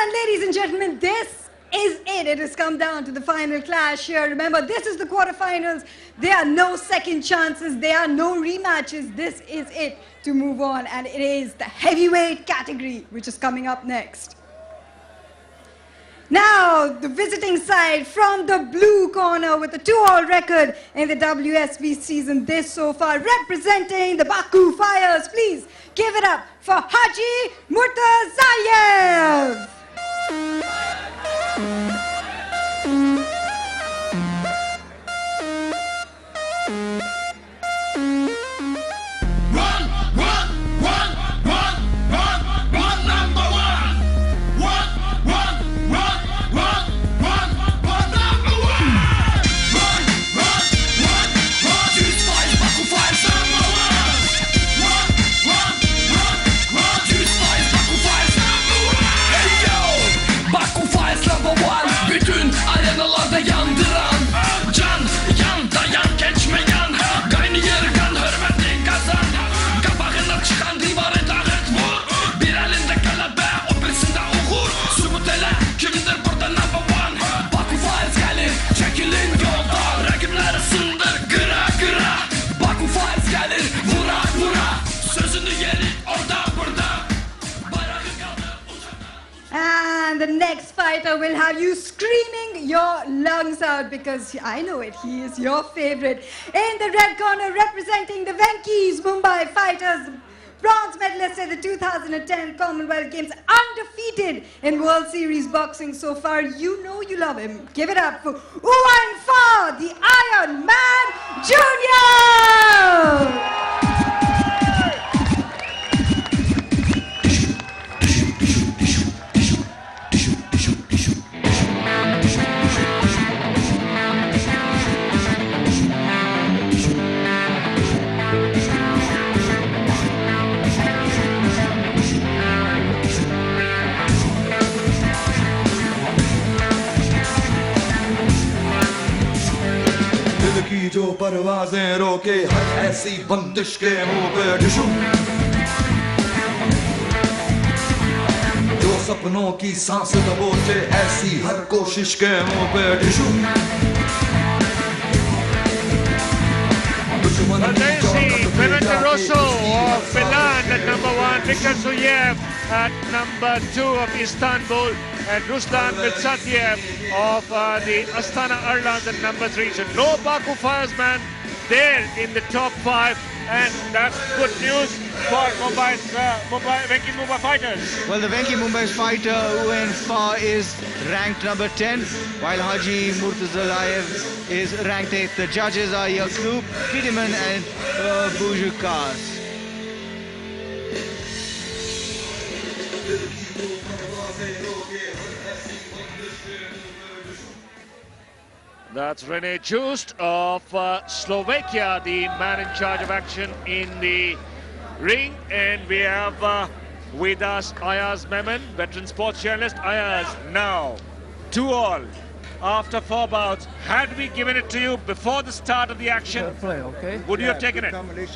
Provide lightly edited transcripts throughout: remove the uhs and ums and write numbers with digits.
And ladies and gentlemen, this is it. It has come down to the final clash here. Remember, this is the quarterfinals. There are no second chances. There are no rematches. This is it to move on. And it is the heavyweight category, which is coming up next. Now, the visiting side from the blue corner with a 2-all record in the WSB season this so far, representing the Baku Fires. Please give it up for Haji Murtazayev. And the next fighter will have you screaming your lungs out because I know it, he is your favorite. In the red corner, representing the Venky's Mumbai Fighters, bronze medalist at the 2010 Commonwealth Games, undefeated in World Series boxing so far. You know you love him. Give it up for Uwan Fa, the Iron Man Jr. की जो परवाज़ें रोके हर ऐसी बंदिश के मुंह पे डिशू जो सपनों की सांस दबोचे ऐसी हर कोशिश के मुंह पे डिशू Clemente Rosso of Milan at number 1, Viktor Zuyev at number 2 of Istanbul, and Ruslan Milsatiev of the Astana Arlans at number 3. So no Baku Fires man there in the top 5, and that's good news for Venky Mumbai Fighters. Well, the Venky Mumbai fighter Uwan Fa is ranked number 10, while Haji Murtazayev is ranked 8th. The judges are Yaqub Kidiman and Bujukas. That's Rene Just of Slovakia, the man in charge of action in the ring. And we have with us Ayaz Memon, veteran sports journalist. Ayaz, now 2-all after 4 bouts. Had we given it to you before the start of the action, would you have taken it?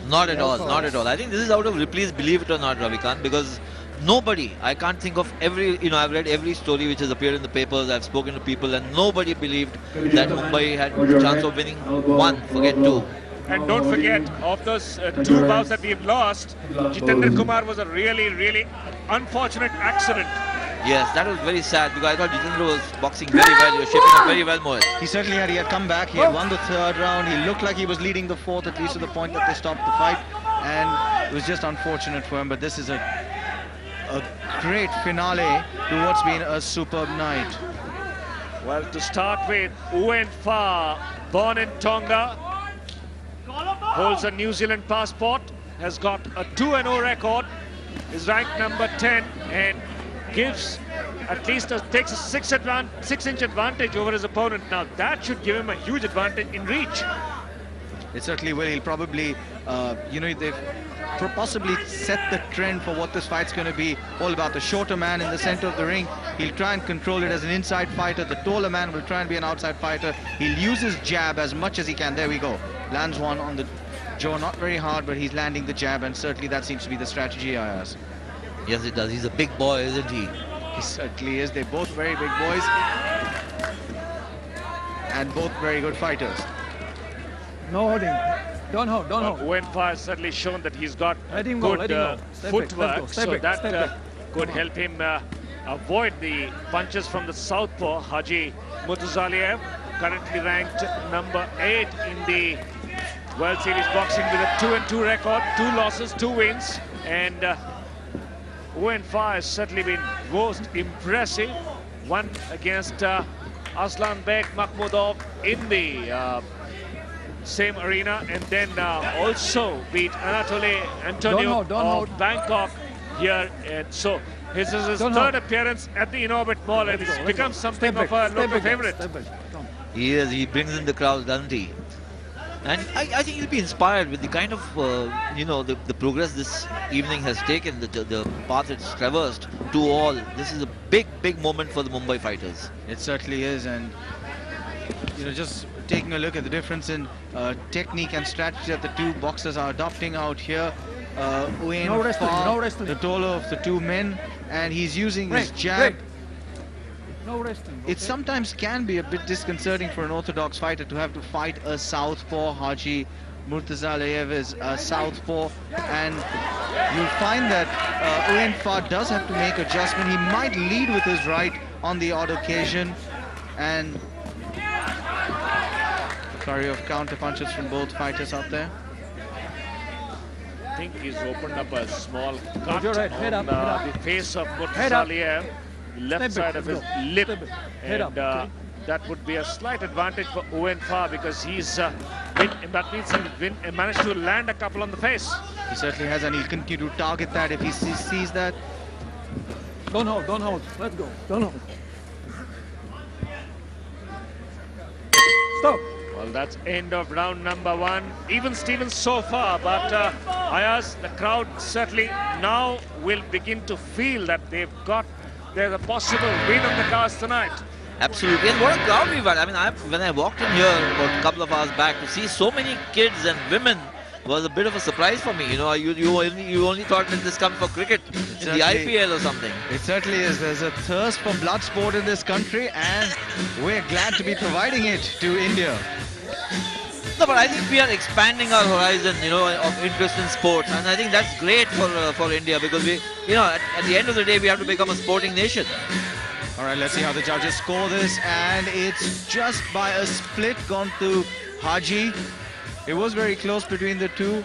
Not at all, not at all. I think this is out of Ripley's believe it or not, Ravikant, because nobody, I can't think of every, I've read every story which has appeared in the papers, I've spoken to people, and nobody believed that Mumbai had a chance of winning 1, forget 2. And don't forget, of those 2 bouts that we've lost, Jitendra Kumar was a really, really unfortunate accident. Yes, that was very sad because I thought Jitendra was boxing very well. He was shaping up very well, Mohit. He certainly had. He had come back. He had won the 3rd round. He looked like he was leading the 4th, at least to the point that they stopped the fight. And it was just unfortunate for him. But this is a great finale to what's been a superb night. Well, to start with, Uwan Fa, born in Tonga, holds a New Zealand passport, has got a 2-0 record, is ranked number 10, and gives at least takes a 6-inch advantage over his opponent. Now that should give him a huge advantage in reach. It certainly will. He'll probably, they've possibly set the trend for what this fight's going to be all about. The shorter man in the center of the ring, he'll try and control it as an inside fighter. The taller man will try and be an outside fighter. He'll use his jab as much as he can. There we go. Lands one on the jaw, not very hard, but he's landing the jab, and certainly that seems to be the strategy, Ayaz. Yes, it does. He's a big boy, isn't he? He certainly is. They're both very big boys. And both very good fighters. No holding. Don't hold. Uenfa has certainly shown that he's got Let him go, good Step back, footwork, let's go. Step so back, that step back. could help him avoid the punches from the southpaw. Haji Murtazaliev, currently ranked number 8 in the World Series boxing with a 2-2 record, 2 losses, 2 wins, and Uenfa has certainly been most impressive. One against Aslanbek Makhmudov in the same arena, and then also beat Anatoly Antonio of Bangkok here. And so this is his third appearance at the Inorbit Mall, and it's become something of a local favorite. He is. He brings in the crowd, doesn't he? And I think he'll be inspired with the kind of, you know, the progress this evening has taken, the path it's traversed to all. This is a big, big moment for the Mumbai fighters. It certainly is, and you know, just taking a look at the difference in technique and strategy that the two boxers are adopting out here. Uenfa, the taller of the two men, and he's using his jab. No resting. It sometimes can be a bit disconcerting for an orthodox fighter to have to fight a southpaw. Haji Murtazaliev is a southpaw, and you'll find that Uenfa does have to make adjustment. He might lead with his right on the odd occasion, and a flurry of counter punches from both fighters out there. I think he's opened up a small cut Right. Head on up. the face of Murtazaliev, left side of his lip, Head and up. that would be a slight advantage for Uenfa that means he's managed to land a couple on the face. He certainly has, and he'll continue to target that if he sees that. Don't hold. Let's go. Don't hold. Stop. Well, that's end of round number 1. Even Stevens so far, but Ayaz, the crowd certainly now will begin to feel that there's a possible win on the cards tonight. Absolutely, and what a crowd we've had. I mean, when I walked in here about a couple of hours back, to see so many kids and women was a bit of a surprise for me. You know, you only thought that this comes for cricket in the IPL or something. It certainly is. There's a thirst for blood sport in this country, and we're glad to be providing it to India. No, but I think we are expanding our horizon, you know, of interest in sports, and I think that's great for India, because we, you know, at the end of the day, we have to become a sporting nation. All right, let's see how the judges score this, and it's just by a split gone to Haji. It was very close between the two.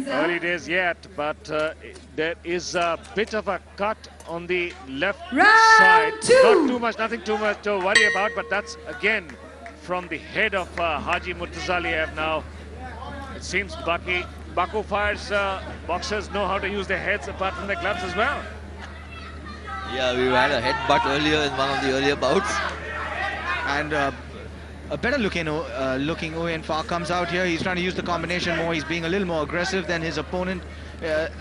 Early days yet, but there is a bit of a cut on the left side. Round 2. Nothing too much to worry about, but that's again from the head of Haji Murtazaliev now. It seems Baku Fire's boxers know how to use their heads apart from their gloves as well. Yeah, we had a headbutt earlier in one of the earlier bouts. And a better looking Uenfa comes out here. He's trying to use the combination more. He's being a little more aggressive than his opponent,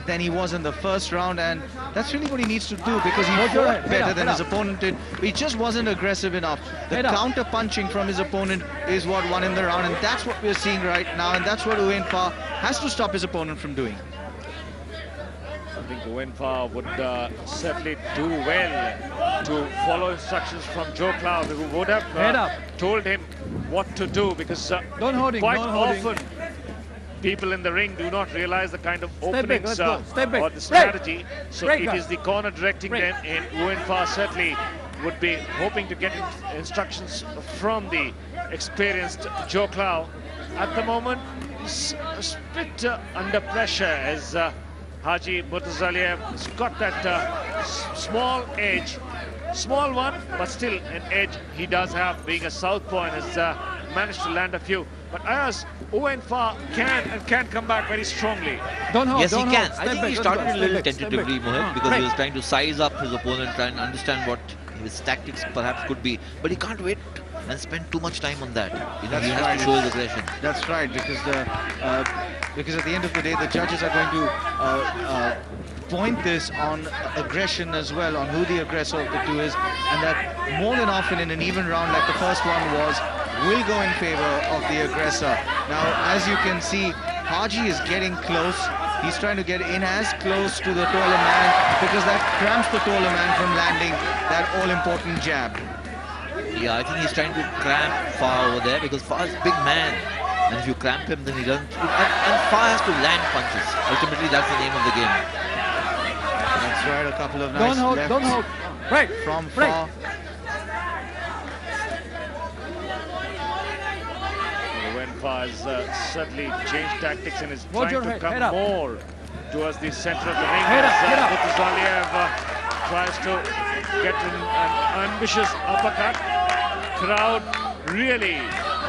than he was in the first round, and that's really what he needs to do, because he fought better than his opponent did. He just wasn't aggressive enough. The counter punching from his opponent is what won in the round, and that's what we're seeing right now, and that's what Uenfa has to stop his opponent from doing. I think Uenfa would certainly do well to follow instructions from Joe Cloud, who would have told him what to do, because quite often people in the ring do not realize the kind of openings or the strategy. So it is the corner directing them, and Uenfa certainly would be hoping to get instructions from the experienced Joe Cloud. At the moment, he's a bit under pressure as Haji Murtazaliev has got that small edge. Small one, but still an edge he does have, being a southpaw, and has managed to land a few. But as Uenfa can come back very strongly. Yes, he can. I think he started a little tentatively, Mohit, because he was trying to size up his opponent, trying to understand what his tactics perhaps could be. But he can't wait and spend too much time on that. You know, he has to show his aggression. That's right, because at the end of the day, the judges are going to point this on aggression as well, on who the aggressor of the two is, and that more than often in an even round like the first one was, will go in favor of the aggressor. Now, as you can see, Haji is getting close. He's trying to get in as close to the taller man because that cramps the taller man from landing that all-important jab. Yeah, I think he's trying to cramp Fa over there because Fa is a big man. And if you cramp him, then he doesn't... And Fa has to land punches. Ultimately, that's the name of the game. That's right, a couple of nice lefts. Don't hold. Break. From Break. Fa. When Fa has certainly changed tactics and is Hold trying your to head, come head up. more towards the center of the ring. Head up, head up. Murtazaliev tries to get an ambitious uppercut. Crowd really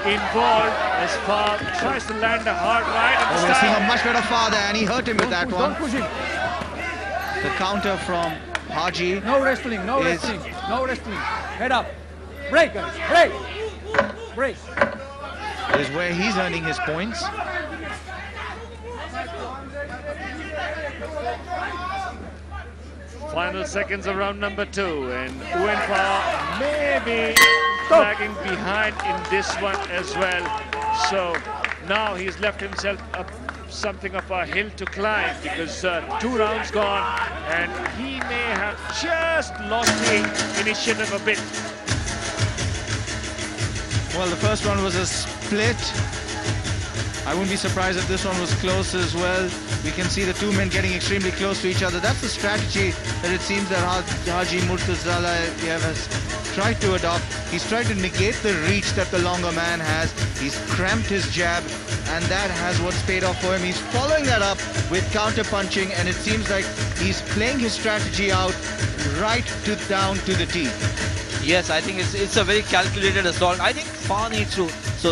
involved as Fa tries to land a hard right at Oh, the we're seeing a start. much better Fa there, and he hurt him with that one. Don't push him. The counter from Haji. No wrestling, no Is- wrestling, no wrestling. Head up. Break, guys. Break. Break. Is where he's earning his points. Final seconds of round number 2, and Nguyen Pha may be lagging behind in this one as well. So now he's left himself up something of a hill to climb because 2 rounds gone, and he may have just lost the initiative a bit. Well, the first one was a split. I wouldn't be surprised if this one was close as well. We can see the two men getting extremely close to each other. That's the strategy that it seems that Haji Murtazaliev has tried to adopt. He's tried to negate the reach that the longer man has. He's cramped his jab, and that has what's paid off for him. He's following that up with counter punching, and it seems like he's playing his strategy out right down to the teeth. Yes, I think it's a very calculated assault. I think Fa needs to... So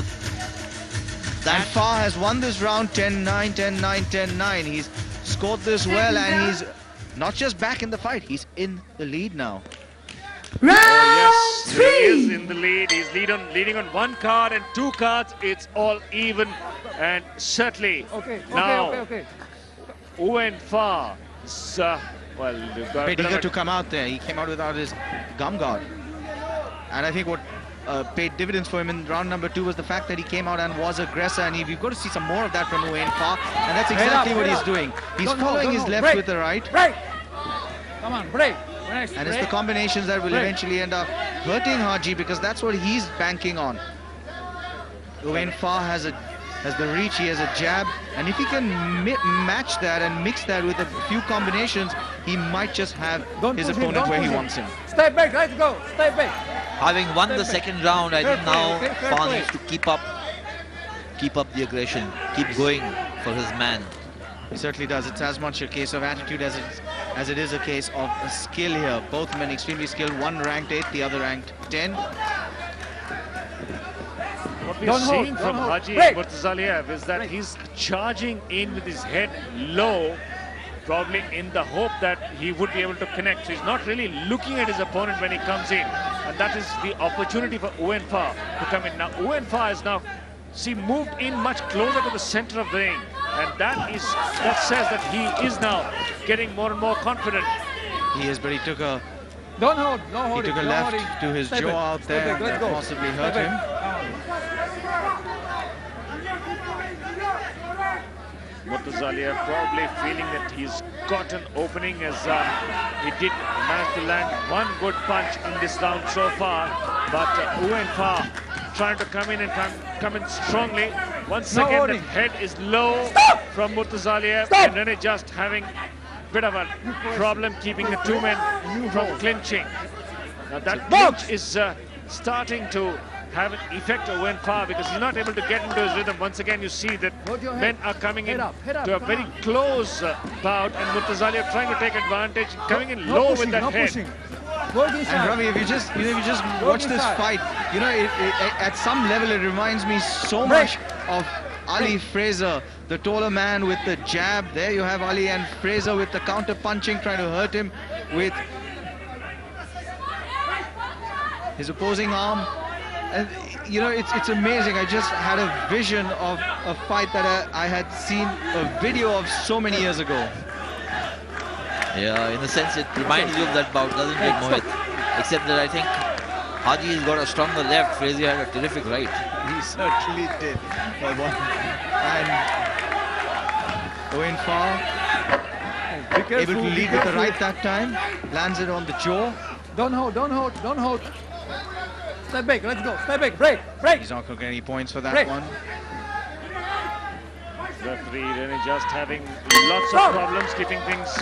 And Fa has won this round 10-9, 10-9, 10-9. He's scored this well, and he's not just back in the fight, he's in the lead now. Round Yes, he is 3. in the lead. He's leading on 1 card and 2 cards. It's all even, and certainly now Okay. Nguyen Pha is, well, you've got a Bit bit of eager a- to come out there. He came out without his gum guard. And I think what paid dividends for him in round number 2 was the fact that he came out and was aggressor, and we've got to see some more of that from Nguyen Pha, and that's exactly what he's doing. He's following his left with the right, Break. Come on, break. Next, and it's break. the combinations that will Break. eventually end up hurting Haji, because that's what he's banking on. Nguyen Pha has the reach, he has a jab, and if he can match that and mix that with a few combinations, he might just have Don't his push him, opponent don't where he push him. wants him. Step back, right, go. Step back. having won the Fair play. second round, I Fair think play, now okay, fair Fa play. needs to keep up the aggression, keep going for his man. He certainly does. It's as much a case of attitude as it is a case of a skill here. Both men extremely skilled. One ranked 8, the other ranked 10. What we're Don't hold, seeing don't from hold. Haji Break. Murtazaliev is that he's charging in with his head low, probably in the hope that he would be able to connect. So he's not really looking at his opponent when he comes in, and that is the opportunity for Nguyen Pha to come in. Now Nguyen Pha is now moved in much closer to the center of the ring, and that says that he is now getting more and more confident. He is, but he took a Don't hold, no he hold. took a left to his Step jaw back. out Step there back, let's that go. possibly hurt Step him. Murtazaliev probably feeling that he's got an opening, as he did manage to land 1 good punch in this round so far, but Nguyen Pha trying to come in and come in strongly. Once No again, the holding. head is low from Murtazaliev, Stop. and Rene just having bit of a problem keeping the 2 men from clinching. Now that clinch is starting to have an effect on Nguyen Pha, because he's not able to get into his rhythm. Once again, you see that Hold your men head. are coming Head in up, head up, to a come very on. close bout, and Murtazaliev trying to take advantage, coming in low with that no head. pushing. Go inside. And Ravi, if you just watch this inside. fight, at some level it reminds me so much of Ali Fraser, the taller man with the jab. There you have Ali and Fraser with the counter punching, trying to hurt him with his opposing arm. And it's amazing. I just had a vision of a fight that I had seen a video of so many years ago. Yeah, in a sense, it reminds you of that bout, doesn't it, Mohit? Except that I think Haji's got a stronger left. Frazier had a terrific right. He certainly did. And Owen Farr Be careful, able to be lead with the careful. right that time. Lands it on the jaw. Don't hold, don't hold, don't hold. Step back, let's go. Step back, break, break. He's not going to get any points for that Break. one. Referee really just having lots Stop. of problems keeping things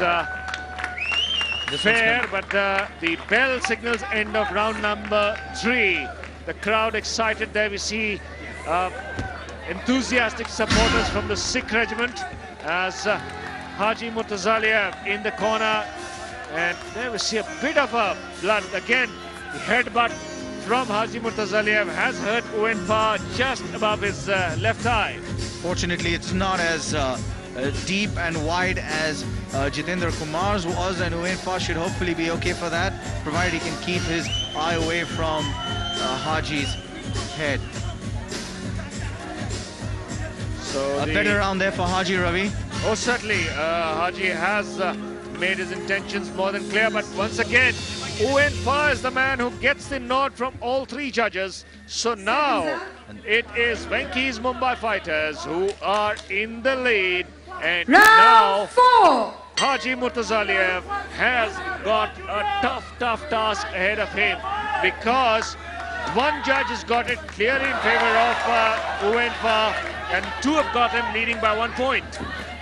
This one's fair, gonna- but the bell signals end of round number 3. The crowd excited there. We see enthusiastic supporters from the Sikh regiment as Haji Murtazaliev in the corner, and there we see a bit of a blood. Again, the headbutt from Haji Murtazaliev has hurt Owen Farr just above his left eye. Fortunately, it's not as deep and wide as Jitendra Kumar's was, and Owen Farr should hopefully be okay for that, provided he can keep his eye away from Haji's head. So A better round there for Haji, Ravi. Oh, certainly, Haji has made his intentions more than clear, but once again, Owen Farr is the man who gets the nod from all 3 judges. So now it is Venky's Mumbai Fighters who are in the lead, and now Round 4. Haji Murtazaliev has got a tough task ahead of him, because one judge has got it clearly in favor of Owen Farr, and 2 have got him leading by 1 point.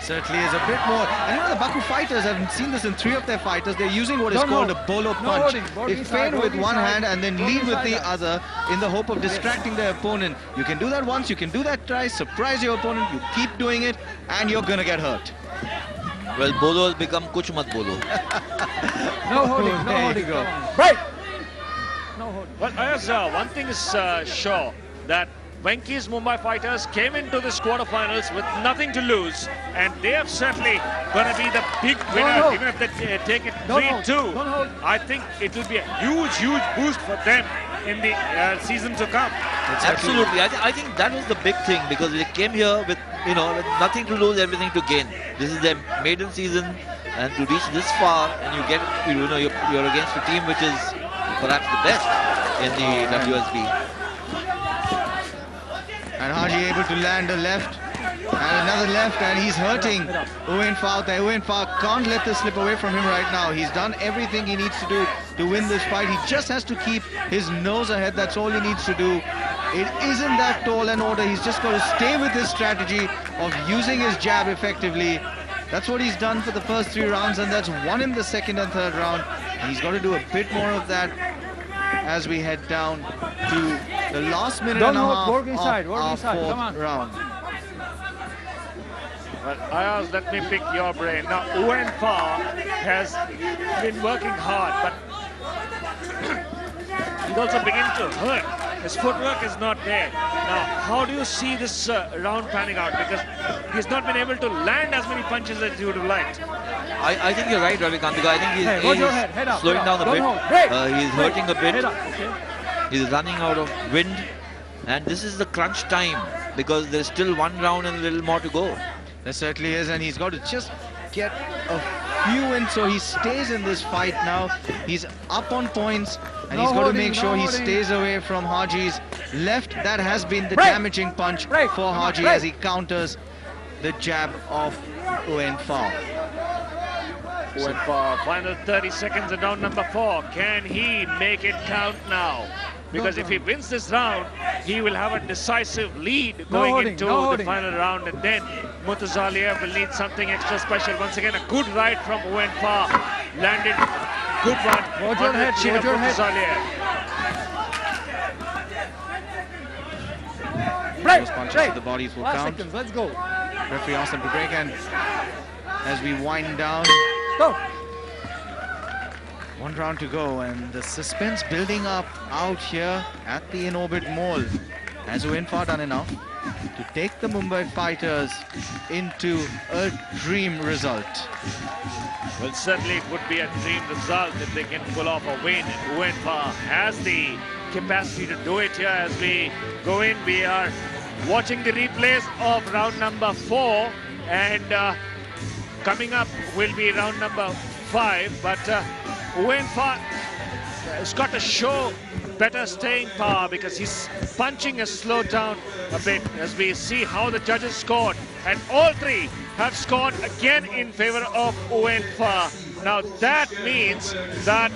Certainly is a bit more. And you know, the Baku fighters, I've seen this in 3 of their fighters, they're using what is Don't called hold. a bolo No punch. holding. Board They inside, feign with board one inside. hand and then Board lead with the inside. other in the hope of distracting their opponent. You can do that once, you can do that twice, surprise your opponent, you keep doing it, and you're going to get hurt. Well, Bolo has become Kuch Mat Bolo. No holding, no There you holding. go. Come on. Break. No holding. Well, Ayaz, one thing is sure, that Venky's Mumbai Fighters came into this quarterfinals with nothing to lose, and they are certainly going to be the big winner, hold. even if they take it Don't hold. 3-2. Don't hold. I think it will be a huge boost for them in the season to come. Absolutely. I think that was the big thing, because they came here with, with nothing to lose, everything to gain. This is their maiden season, and to reach this far, and you get, you're against a team which is perhaps the best in the WSB. And Haji able to land a left and another left, and he's hurting Owen Farr there. Owen Farr can't let this slip away from him right now. He's done everything he needs to do to win this fight. He just has to keep his nose ahead. That's all he needs to do. It isn't that tall an order. He's just got to stay with his strategy of using his jab effectively. That's what he's done for the first 3 rounds, and that's won him the second and third round. And he's got to do a bit more of that as we head down to the last minute Don't and a hold, half work inside, of work our inside, come 4th on. round. Well, Ayaz, let me pick your brain. Now, Owen Farr has been working hard, but he's also beginning to hurt. His footwork is not there. Now, how do you see this round panning out? Because he's not been able to land as many punches as he would have liked. I think you're right, Ravikant, because I think Hey, he's, watch your head, head up, slowing head down up. a bit. Don't hold. Break. He's Break. hurting a bit. Head up, okay. He's running out of wind, and this is the crunch time, because there's still 1 round and a little more to go. There certainly is, and he's got to just get a few in so he stays in this fight now. He's up on points, and No he's got to holding, make no sure he holding. stays away from Haji's left. That has been the Break. damaging punch Break. for Come on, Haji break. as he counters the jab of Owen Farr. Owen Farr, final 30 seconds in round number 4. Can he make it count now? Because if he wins this round, he will have a decisive lead going holding, into no the holding. final round, and then Murtazaliev will need something extra special. Once again, a good right from Owen Farr. Landed good one Watch your on the head, chin watch of your head. Murtazaliev. Break. Those punches Break. to the bodies will Last count. seconds, let's go. Referee asks them to break, and as we wind down, Stop. 1 round to go, and the suspense building up out here at the In-Orbit Mall. Has Owen Farr done enough to take the Mumbai Fighters into a dream result? Well, certainly it would be a dream result if they can pull off a win. Owen Farr has the capacity to do it here. As we go in, we are watching the replays of round number 4, and coming up will be round number 5. But Owen Farr has got to show better staying power, because his punching has slowed down a bit, as we see how the judges scored, and all 3 have scored again in favor of Owen Farr. Now that means that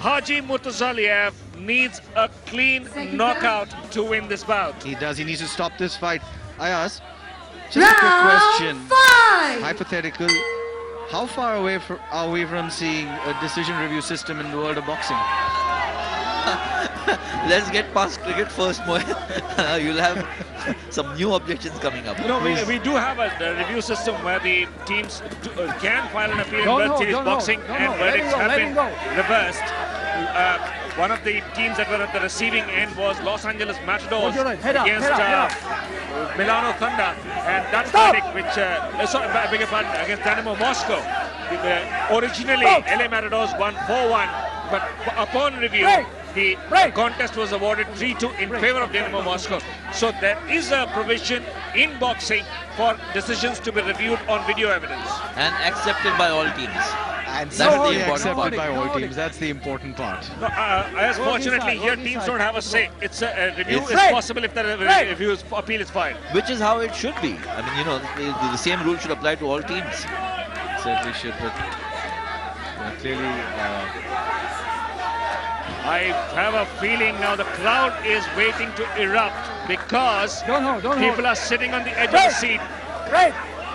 Haji Murtazaliev needs a clean knockout to win this bout. He does. He needs to stop this fight. Ayaz, just a quick question. Round 5. Hypothetical. How far away are we from seeing a decision review system in the world of boxing? Let's get past cricket first, Mohit. You'll have some new objections coming up. You know, we do have a review system where the teams can file an appeal in World Series boxing and verdicts have been reversed. One of the teams that were at the receiving end was Los Angeles Matadors against Milano Thunder, and that verdict, which I beg your pardon, against Dynamo Moscow. Originally, LA Matadors won 4-1, but upon review, the contest was awarded 3-2 in favor of Dynamo Moscow. So there is a provision in boxing for decisions to be reviewed on video evidence. And accepted by all teams. And That's the important accepted part. by all teams. That's the important part. No, as fortunately here teams don't have a say. It's a review is possible if the appeal is filed. Which is how it should be. I mean, you know, the same rule should apply to all teams. Certainly should, but clearly... I have a feeling now the crowd is waiting to erupt because people are sitting on the edge of the seat.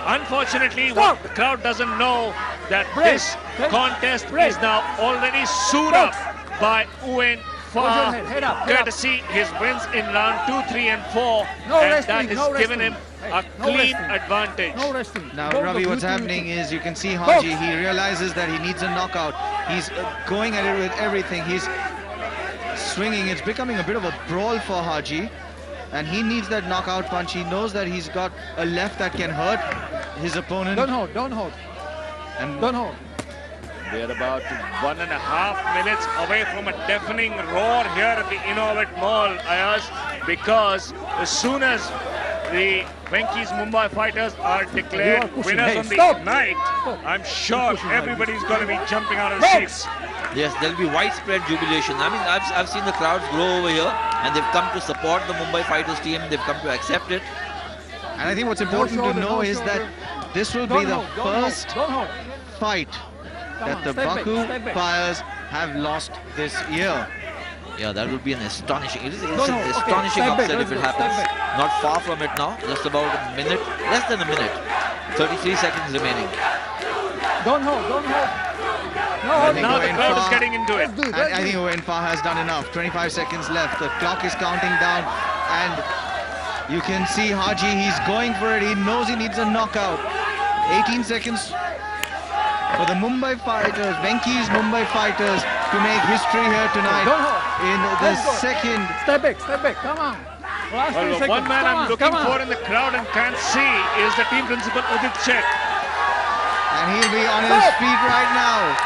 Unfortunately, what the crowd doesn't know that this contest is now already sued up by Owen Farr, courtesy his wins in round 2, 3 and 4, and that has given him a clean advantage. Now, Ravi, what's happening is you can see Haji, he realizes that he needs a knockout. He's going at it with everything. He's swinging. It's becoming a bit of a brawl for Haji, and he needs that knockout punch. He knows that he's got a left that can hurt his opponent. Don't hold. And Don't hold. We're about 1.5 minutes away from a deafening roar here at the Innovate Mall, Ayaz, because as soon as the Venky's Mumbai Fighters are declared winners on the night, I'm sure everybody's going to be jumping out of the seats. Yes, there'll be widespread jubilation. I mean, I've seen the crowds grow over here, and they've come to support the Mumbai Fighters team. They've come to accept it. I think what's important to know is that this will be the first fight that the Baku Fires have lost this year. Yeah, that would be an astonishing, it's an astonishing upset if it happens. Not far from it now, just about a minute, less than a minute. 33 seconds remaining. Don't hold. Now the crowd is getting into it. I think Owen Farr has done enough. 25 seconds left. The clock is counting down, and you can see Haji, he's going for it. He knows he needs a knockout. 18 seconds for the Mumbai Fighters, Venky's Mumbai Fighters, to make history here tonight in the second. Step back, come on. Well, the one man I'm looking for in the crowd and can't see is the team principal Udit Chet. And he'll be on his feet right now.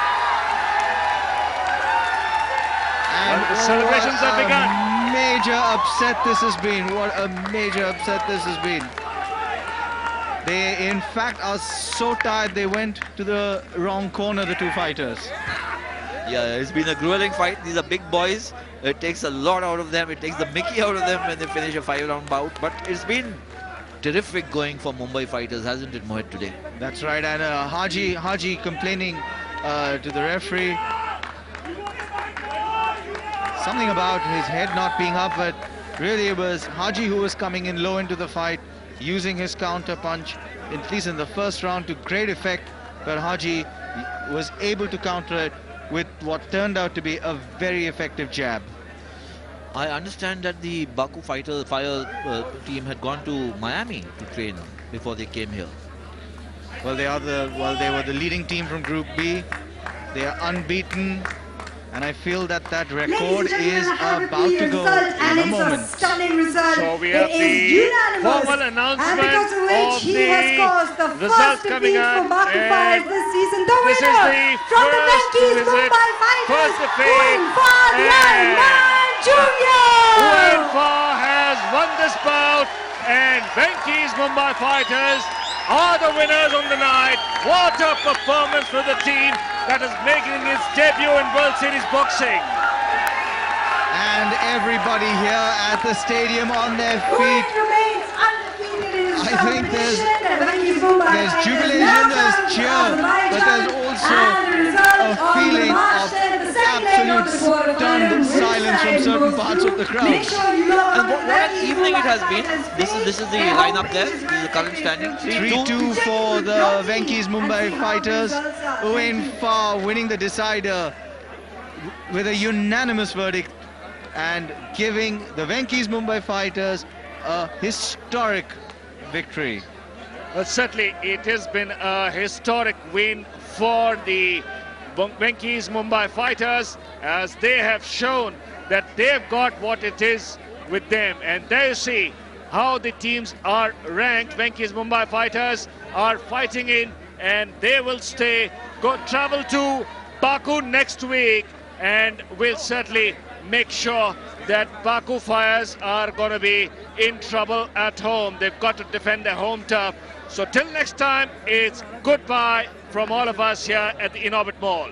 And the celebrations have begun. Major upset this has been. What a major upset this has been. They, in fact, are so tired they went to the wrong corner, the two fighters. Yeah, it's been a grueling fight. These are big boys. It takes a lot out of them. It takes the mickey out of them when they finish a 5-round bout. But it's been terrific going for Mumbai Fighters, hasn't it, Mohit, today? That's right. And Haji complaining to the referee. Something about his head not being up, but really it was Haji who was coming in low into the fight, using his counter punch, at least in the first round, to great effect. But Haji was able to counter it with what turned out to be a very effective jab. I understand that the Baku Fire team had gone to Miami to train before they came here. Well, they were the leading team from Group B. They are unbeaten, and I feel that record is about to go in a moment. It's a stunning result. So we have the formal announcement because of which he has caused the results first coming defeat for up. Baku Fires this season. The This is winner the from the first Venky's visit, Mumbai Fighters, first defeat, Owen Farr Jr. Owen Farr has won this bout, and Venky's Mumbai Fighters are the winners on the night. What a performance for the team that is making its debut in World Series boxing. And everybody here at the stadium on their Owen feet. remains undefeated in his I think there's jubilation, there's cheer, but there's also a feeling of absolute stunned silence from certain parts of the crowd. And what an evening it has been. This is the lineup there. This is the current standing. 3-2 for the Venky's Mumbai Fighters. Owain Farr winning the decider with a unanimous verdict and giving the Venky's Mumbai Fighters a historic victory. Well, certainly it has been a historic win for the Venky's Mumbai Fighters, as they have shown that they've got what it is with them. And there you see how the teams are ranked. Venky's Mumbai Fighters are fighting in, and they will travel to Baku next week, and will certainly make sure that Baku Fires are going to be in trouble at home. They've got to defend their home turf. So till next time, it's goodbye from all of us here at the Inorbit Mall.